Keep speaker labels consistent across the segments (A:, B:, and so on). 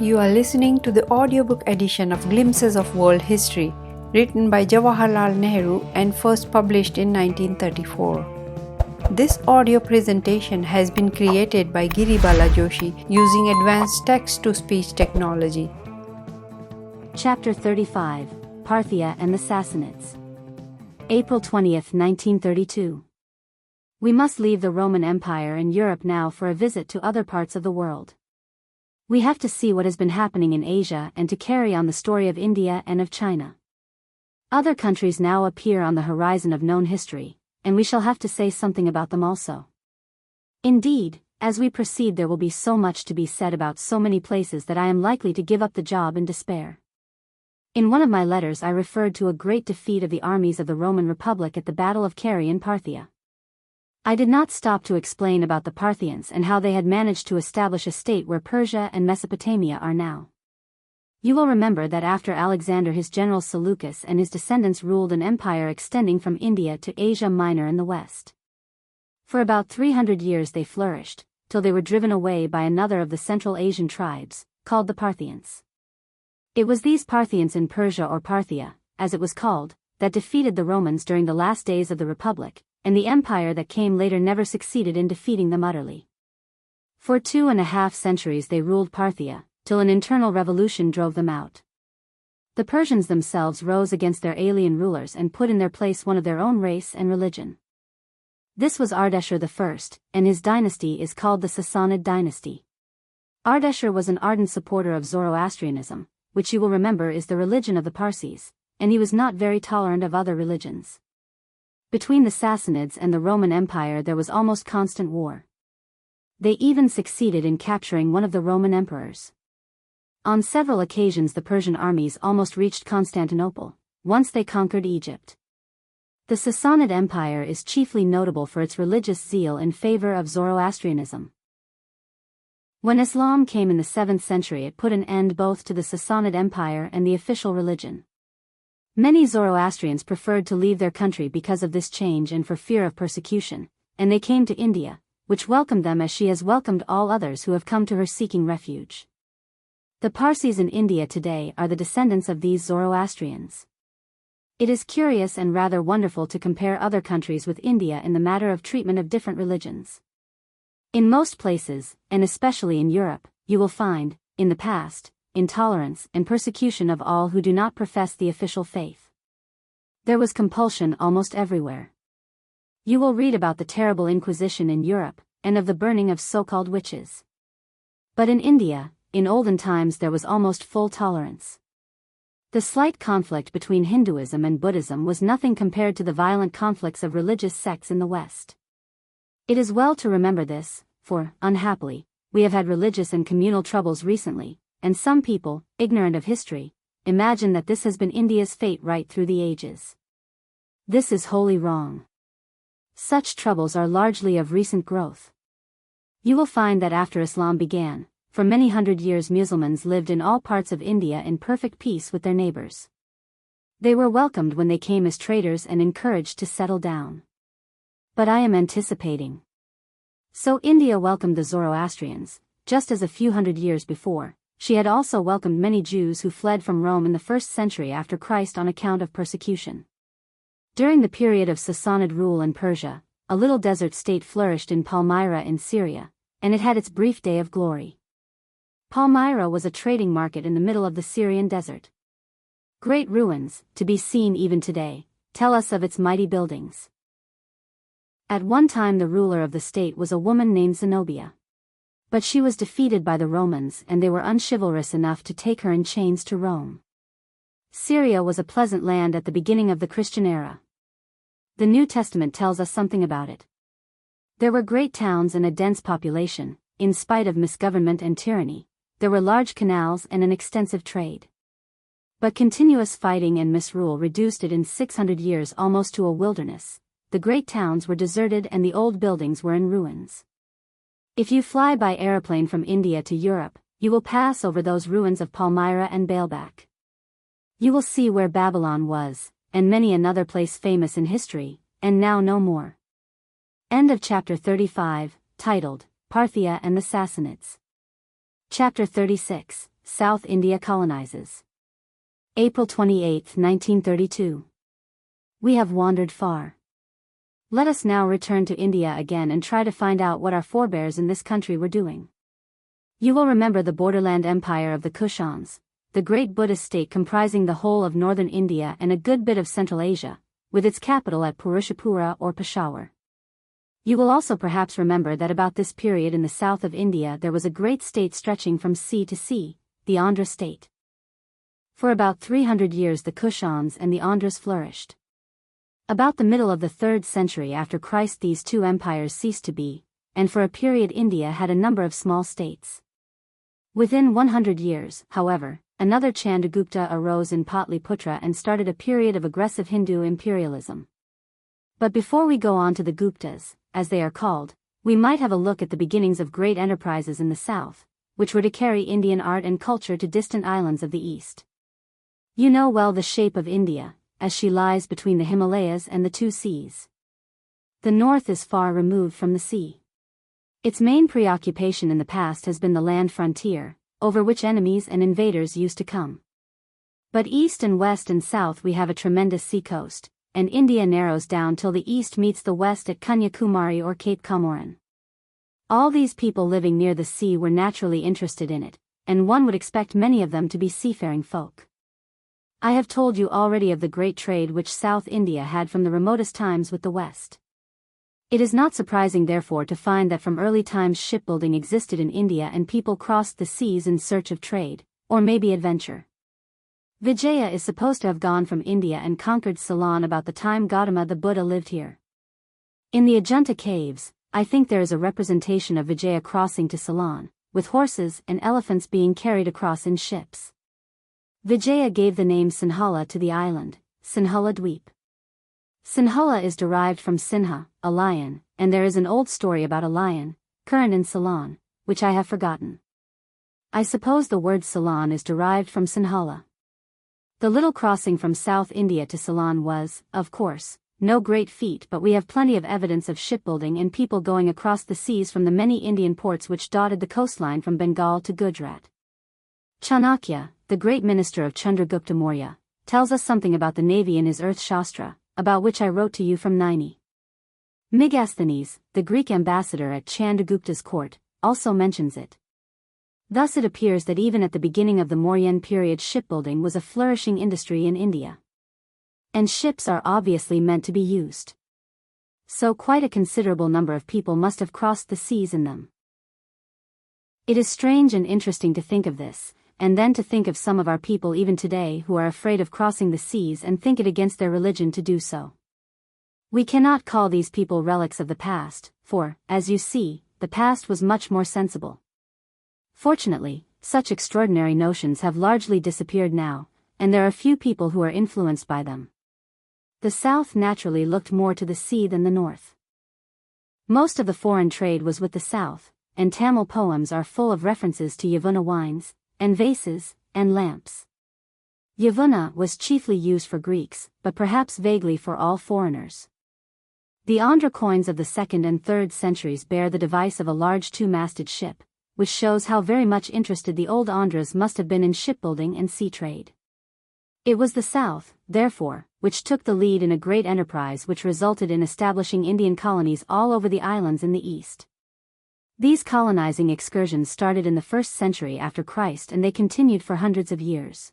A: You are listening to the audiobook edition of Glimpses of World History, written by Jawaharlal Nehru and first published in 1934. This audio presentation has been created by Giribala Joshi using advanced text-to-speech technology.
B: Chapter 35, Parthia and the Sassanids. April 20th, 1932. We must leave the Roman Empire and Europe now for a visit to other parts of the world. We have to see what has been happening in Asia and to carry on the story of India and of China. Other countries now appear on the horizon of known history, and we shall have to say something about them also. Indeed, as we proceed there will be so much to be said about so many places that I am likely to give up the job in despair. In one of my letters I referred to a great defeat of the armies of the Roman Republic at the Battle of Carrhae in Parthia. I did not stop to explain about the Parthians and how they had managed to establish a state where Persia and Mesopotamia are now. You will remember that after Alexander his general Seleucus and his descendants ruled an empire extending from India to Asia Minor in the west. For about 300 years they flourished, till they were driven away by another of the Central Asian tribes, called the Parthians. It was these Parthians in Persia or Parthia, as it was called, that defeated the Romans during the last days of the Republic, and the empire that came later never succeeded in defeating them utterly. For 2.5 centuries they ruled Parthia, till an internal revolution drove them out. The Persians themselves rose against their alien rulers and put in their place one of their own race and religion. This was Ardeshir I, and his dynasty is called the Sassanid dynasty. Ardeshir was an ardent supporter of Zoroastrianism, which you will remember is the religion of the Parsis, and he was not very tolerant of other religions. Between the Sassanids and the Roman Empire there was almost constant war. They even succeeded in capturing one of the Roman emperors. On several occasions the Persian armies almost reached Constantinople, once they conquered Egypt. The Sassanid Empire is chiefly notable for its religious zeal in favor of Zoroastrianism. When Islam came in the 7th century it put an end both to the Sassanid Empire and the official religion. Many Zoroastrians preferred to leave their country because of this change and for fear of persecution, and they came to India, which welcomed them as she has welcomed all others who have come to her seeking refuge. The Parsis in India today are the descendants of these Zoroastrians. It is curious and rather wonderful to compare other countries with India in the matter of treatment of different religions. In most places, and especially in Europe, you will find, in the past, intolerance and persecution of all who do not profess the official faith. There was compulsion almost everywhere. You will read about the terrible Inquisition in Europe, and of the burning of so-called witches. But in India, in olden times there was almost full tolerance. The slight conflict between Hinduism and Buddhism was nothing compared to the violent conflicts of religious sects in the West. It is well to remember this, for, unhappily, we have had religious and communal troubles recently, and some people, ignorant of history, imagine that this has been India's fate right through the ages. This is wholly wrong. Such troubles are largely of recent growth. You will find that after Islam began, for many hundred years Muslims lived in all parts of India in perfect peace with their neighbors. They were welcomed when they came as traders and encouraged to settle down. But I am anticipating. So India welcomed the Zoroastrians, just as a few hundred years before, she had also welcomed many Jews who fled from Rome in the 1st century after Christ on account of persecution. During the period of Sassanid rule in Persia, a little desert state flourished in Palmyra in Syria, and it had its brief day of glory. Palmyra was a trading market in the middle of the Syrian desert. Great ruins, to be seen even today, tell us of its mighty buildings. At one time the ruler of the state was a woman named Zenobia. But she was defeated by the Romans and they were unchivalrous enough to take her in chains to Rome. Syria was a pleasant land at the beginning of the Christian era. The New Testament tells us something about it. There were great towns and a dense population, in spite of misgovernment and tyranny. There were large canals and an extensive trade. But continuous fighting and misrule reduced it in 600 years almost to a wilderness. The great towns were deserted and the old buildings were in ruins. If you fly by aeroplane from India to Europe, you will pass over those ruins of Palmyra and Baalbek. You will see where Babylon was, and many another place famous in history, and now no more. End of chapter 35, titled, Parthia and the Sassanids. Chapter 36, South India colonizes. April 28, 1932. We have wandered far. Let us now return to India again and try to find out what our forebears in this country were doing. You will remember the borderland empire of the Kushans, the great Buddhist state comprising the whole of northern India and a good bit of Central Asia, with its capital at Purushapura or Peshawar. You will also perhaps remember that about this period in the south of India there was a great state stretching from sea to sea, the Andhra state. For about 300 years the Kushans and the Andhras flourished. About the middle of the 3rd century after Christ these two empires ceased to be, and for a period India had a number of small states. Within 100 years, however, another Chandragupta arose in Patliputra and started a period of aggressive Hindu imperialism. But before we go on to the Guptas, as they are called, we might have a look at the beginnings of great enterprises in the south, which were to carry Indian art and culture to distant islands of the east. You know well the shape of India, as she lies between the Himalayas and the two seas. The north is far removed from the sea. Its main preoccupation in the past has been the land frontier, over which enemies and invaders used to come. But east and west and south we have a tremendous seacoast, and India narrows down till the east meets the west at Kanyakumari or Cape Comorin. All these people living near the sea were naturally interested in it, and one would expect many of them to be seafaring folk. I have told you already of the great trade which South India had from the remotest times with the West. It is not surprising therefore to find that from early times shipbuilding existed in India and people crossed the seas in search of trade, or maybe adventure. Vijaya is supposed to have gone from India and conquered Ceylon about the time Gautama the Buddha lived here. In the Ajanta caves, I think there is a representation of Vijaya crossing to Ceylon, with horses and elephants being carried across in ships. Vijaya gave the name Sinhala to the island, Sinhala Dweep. Sinhala is derived from Sinha, a lion, and there is an old story about a lion, current in Ceylon, which I have forgotten. I suppose the word Ceylon is derived from Sinhala. The little crossing from South India to Ceylon was, of course, no great feat, but we have plenty of evidence of shipbuilding and people going across the seas from the many Indian ports which dotted the coastline from Bengal to Gujarat. Chanakya, the great minister of Chandragupta Maurya, tells us something about the navy in his Earth Shastra, about which I wrote to you from Naini. Megasthenes, the Greek ambassador at Chandragupta's court, also mentions it. Thus it appears that even at the beginning of the Mauryan period shipbuilding was a flourishing industry in India. And ships are obviously meant to be used. So quite a considerable number of people must have crossed the seas in them. It is strange and interesting to think of this, and then to think of some of our people even today who are afraid of crossing the seas and think it against their religion to do so. We cannot call these people relics of the past, for, as you see, the past was much more sensible. Fortunately, such extraordinary notions have largely disappeared now, and there are few people who are influenced by them. The South naturally looked more to the sea than the North. Most of the foreign trade was with the South, and Tamil poems are full of references to Yavuna wines, and vases, and lamps. Yavuna was chiefly used for Greeks, but perhaps vaguely for all foreigners. The Andhra coins of the 2nd and 3rd centuries bear the device of a large two-masted ship, which shows how very much interested the old Andhras must have been in shipbuilding and sea trade. It was the South, therefore, which took the lead in a great enterprise which resulted in establishing Indian colonies all over the islands in the east. These colonizing excursions started in the 1st century after Christ and they continued for hundreds of years.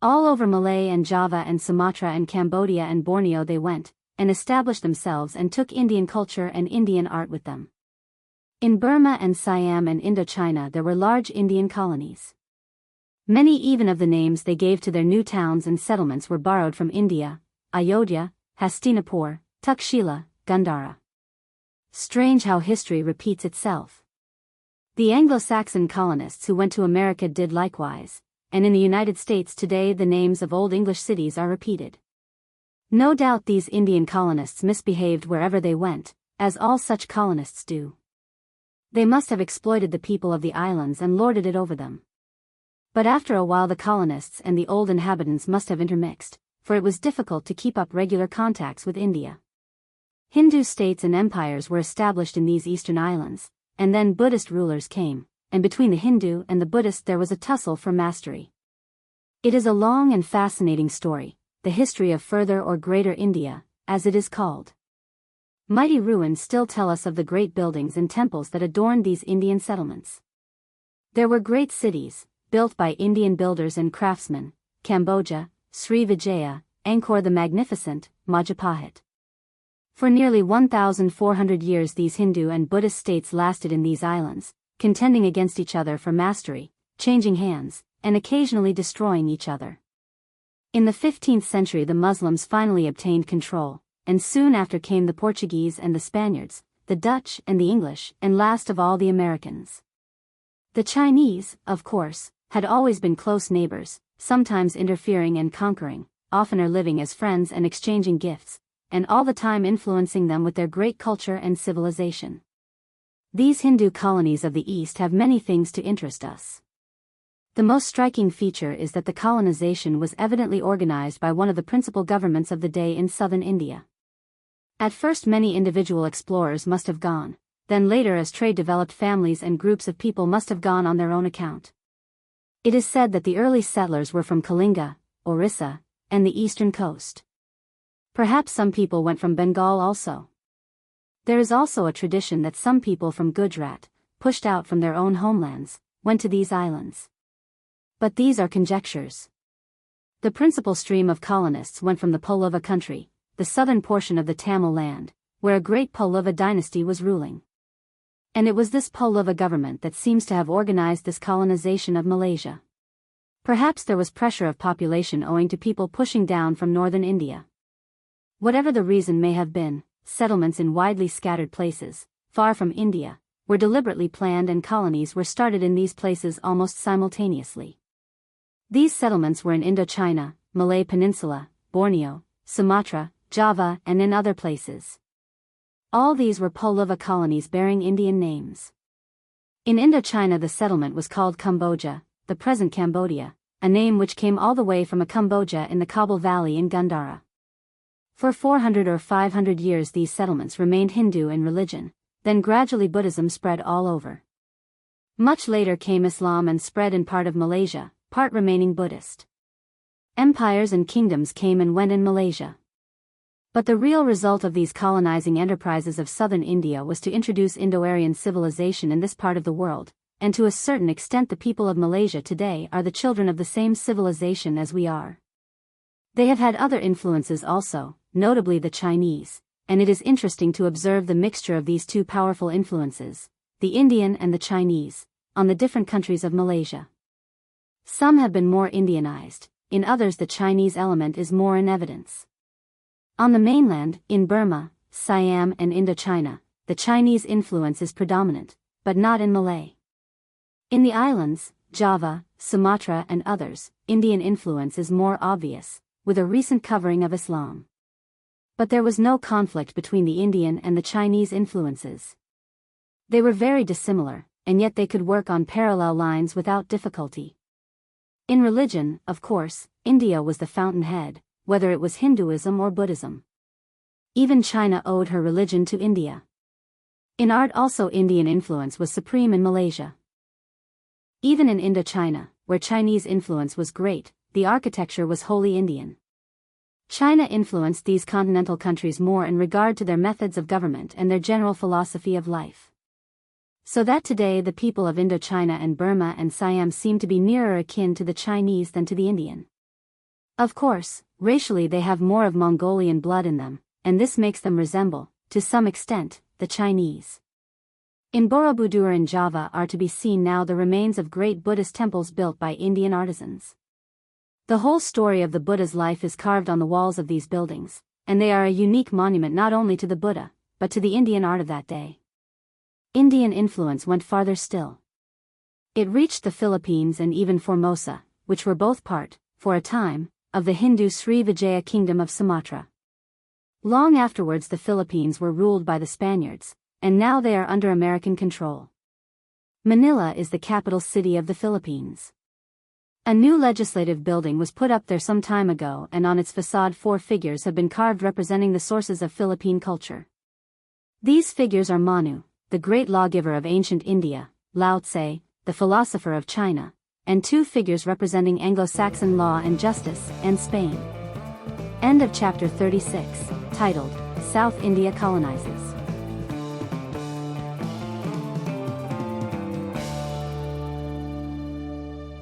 B: All over Malay and Java and Sumatra and Cambodia and Borneo they went, and established themselves and took Indian culture and Indian art with them. In Burma and Siam and Indochina there were large Indian colonies. Many even of the names they gave to their new towns and settlements were borrowed from India: Ayodhya, Hastinapur, Takshila, Gandhara. Strange how history repeats itself. The Anglo-Saxon colonists who went to America did likewise, and in the United States today the names of old English cities are repeated. No doubt these Indian colonists misbehaved wherever they went, as all such colonists do. They must have exploited the people of the islands and lorded it over them. But after a while the colonists and the old inhabitants must have intermixed, for it was difficult to keep up regular contacts with India. Hindu states and empires were established in these eastern islands, and then Buddhist rulers came, and between the Hindu and the Buddhist there was a tussle for mastery. It is a long and fascinating story, the history of Further or Greater India, as it is called. Mighty ruins still tell us of the great buildings and temples that adorned these Indian settlements. There were great cities, built by Indian builders and craftsmen: Cambodia, Sri Vijaya, Angkor the Magnificent, Majapahit. For nearly 1,400 years these Hindu and Buddhist states lasted in these islands, contending against each other for mastery, changing hands, and occasionally destroying each other. In the 15th century the Muslims finally obtained control, and soon after came the Portuguese and the Spaniards, the Dutch and the English, and last of all the Americans. The Chinese, of course, had always been close neighbors, sometimes interfering and conquering, oftener living as friends and exchanging gifts, and all the time influencing them with their great culture and civilization. These Hindu colonies of the East have many things to interest us. The most striking feature is that the colonization was evidently organized by one of the principal governments of the day in southern India. At first many individual explorers must have gone, then later as trade developed families and groups of people must have gone on their own account. It is said that the early settlers were from Kalinga, Orissa, and the eastern coast. Perhaps some people went from Bengal also. There is also a tradition that some people from Gujarat, pushed out from their own homelands, went to these islands. But these are conjectures. The principal stream of colonists went from the Pallava country, the southern portion of the Tamil land, where a great Pallava dynasty was ruling. And it was this Pallava government that seems to have organized this colonization of Malaysia. Perhaps there was pressure of population owing to people pushing down from northern India. Whatever the reason may have been, settlements in widely scattered places, far from India, were deliberately planned and colonies were started in these places almost simultaneously. These settlements were in Indochina, Malay Peninsula, Borneo, Sumatra, Java, and in other places. All these were Pallava colonies bearing Indian names. In Indochina the settlement was called Cambodia, the present Cambodia, a name which came all the way from a Cambodia in the Kabul Valley in Gandhara. For 400 or 500 years these settlements remained Hindu in religion, then gradually Buddhism spread all over. Much later came Islam and spread in part of Malaysia, part remaining Buddhist. Empires and kingdoms came and went in Malaysia. But the real result of these colonizing enterprises of southern India was to introduce Indo-Aryan civilization in this part of the world, and to a certain extent the people of Malaysia today are the children of the same civilization as we are. They have had other influences also, notably the Chinese, and it is interesting to observe the mixture of these two powerful influences, the Indian and the Chinese, on the different countries of Malaysia. Some have been more Indianized, in others the Chinese element is more in evidence. On the mainland, in Burma, Siam and Indochina, the Chinese influence is predominant, but not in Malay. In the islands, Java, Sumatra and others, Indian influence is more obvious, with a recent covering of Islam. But there was no conflict between the Indian and the Chinese influences. They were very dissimilar, and yet they could work on parallel lines without difficulty. In religion, of course, India was the fountainhead, whether it was Hinduism or Buddhism. Even China owed her religion to India. In art also Indian influence was supreme in Malaysia. Even in Indochina, where Chinese influence was great, the architecture was wholly Indian. China influenced these continental countries more in regard to their methods of government and their general philosophy of life. So that today the people of Indochina and Burma and Siam seem to be nearer akin to the Chinese than to the Indian. Of course, racially they have more of Mongolian blood in them, and this makes them resemble, to some extent, the Chinese. In Borobudur in Java are to be seen now the remains of great Buddhist temples built by Indian artisans. The whole story of the Buddha's life is carved on the walls of these buildings, and they are a unique monument not only to the Buddha, but to the Indian art of that day. Indian influence went farther still. It reached the Philippines and even Formosa, which were both part, for a time, of the Hindu Sri Vijaya kingdom of Sumatra. Long afterwards the Philippines were ruled by the Spaniards, and now they are under American control. Manila is the capital city of the Philippines. A new legislative building was put up there some time ago, and on its facade 4 figures have been carved representing the sources of Philippine culture. These figures are Manu, the great lawgiver of ancient India, Lao Tse, the philosopher of China, and two figures representing Anglo-Saxon law and justice, and Spain. End of chapter 36, titled, South India Colonizes.